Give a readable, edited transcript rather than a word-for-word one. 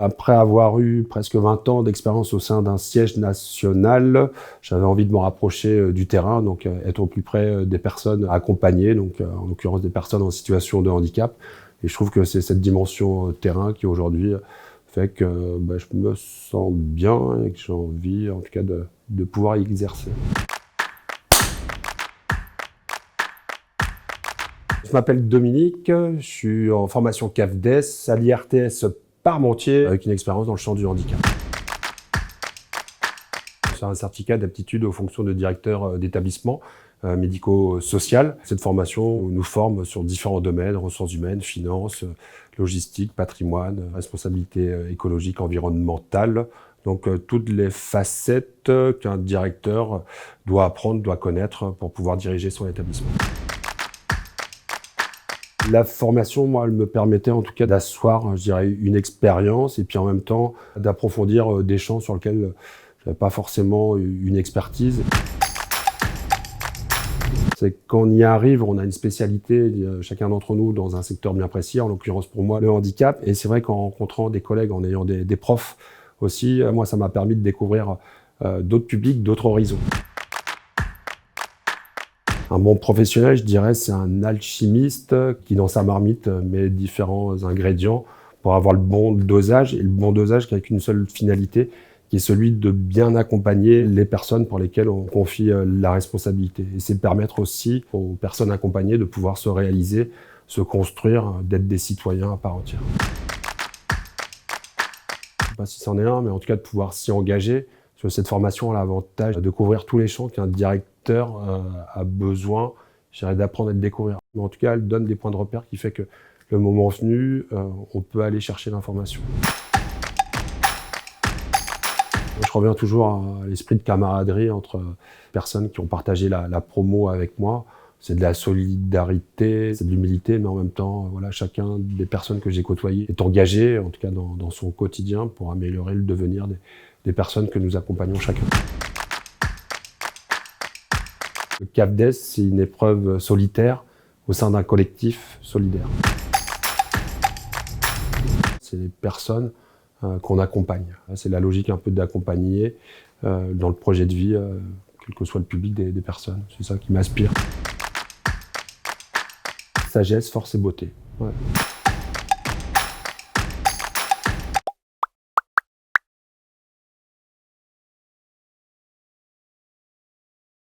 Après avoir eu presque 20 ans d'expérience au sein d'un siège national, j'avais envie de me rapprocher du terrain, donc être au plus près des personnes accompagnées, donc en l'occurrence des personnes en situation de handicap. Et je trouve que c'est cette dimension terrain qui aujourd'hui fait que je me sens bien et que j'ai envie en tout cas de pouvoir y exercer. Je m'appelle Dominique, je suis en formation CAFDES à l'IRTS Parmentier avec une expérience dans le champ du handicap. C'est un certificat d'aptitude aux fonctions de directeur d'établissement médico-social. Cette formation nous forme sur différents domaines, ressources humaines, finances, logistique, patrimoine, responsabilité écologique, environnementale. Donc toutes les facettes qu'un directeur doit apprendre, doit connaître pour pouvoir diriger son établissement. La formation, moi, elle me permettait en tout cas d'asseoir, je dirais, une expérience et puis en même temps d'approfondir des champs sur lesquels je n'avais pas forcément une expertise. C'est quand on y arrive, on a une spécialité, chacun d'entre nous, dans un secteur bien précis, en l'occurrence pour moi, le handicap. Et c'est vrai qu'en rencontrant des collègues, en ayant des profs aussi, moi, ça m'a permis de découvrir d'autres publics, d'autres horizons. Un bon professionnel, je dirais, c'est un alchimiste qui, dans sa marmite, met différents ingrédients pour avoir le bon dosage. Et le bon dosage avec une seule finalité, qui est celui de bien accompagner les personnes pour lesquelles on confie la responsabilité. Et c'est de permettre aussi aux personnes accompagnées de pouvoir se réaliser, se construire, d'être des citoyens à part entière. Je ne sais pas si c'en est un, mais en tout cas de pouvoir s'y engager. Parce que cette formation a l'avantage de couvrir tous les champs qu'un directeur a besoin, je dirais, d'apprendre à le découvrir. Mais en tout cas, elle donne des points de repère qui fait que le moment venu, on peut aller chercher l'information. Je reviens toujours à l'esprit de camaraderie entre personnes qui ont partagé la promo avec moi. C'est de la solidarité, c'est de l'humilité, mais en même temps, voilà, chacun des personnes que j'ai côtoyées est engagé, en tout cas dans son quotidien, pour améliorer le devenir des personnes que nous accompagnons chacun. Le CAFDES, c'est une épreuve solitaire au sein d'un collectif solidaire. C'est les personnes qu'on accompagne. C'est la logique un peu d'accompagner dans le projet de vie, quel que soit le public des personnes. C'est ça qui m'inspire. Sagesse, force et beauté. Ouais.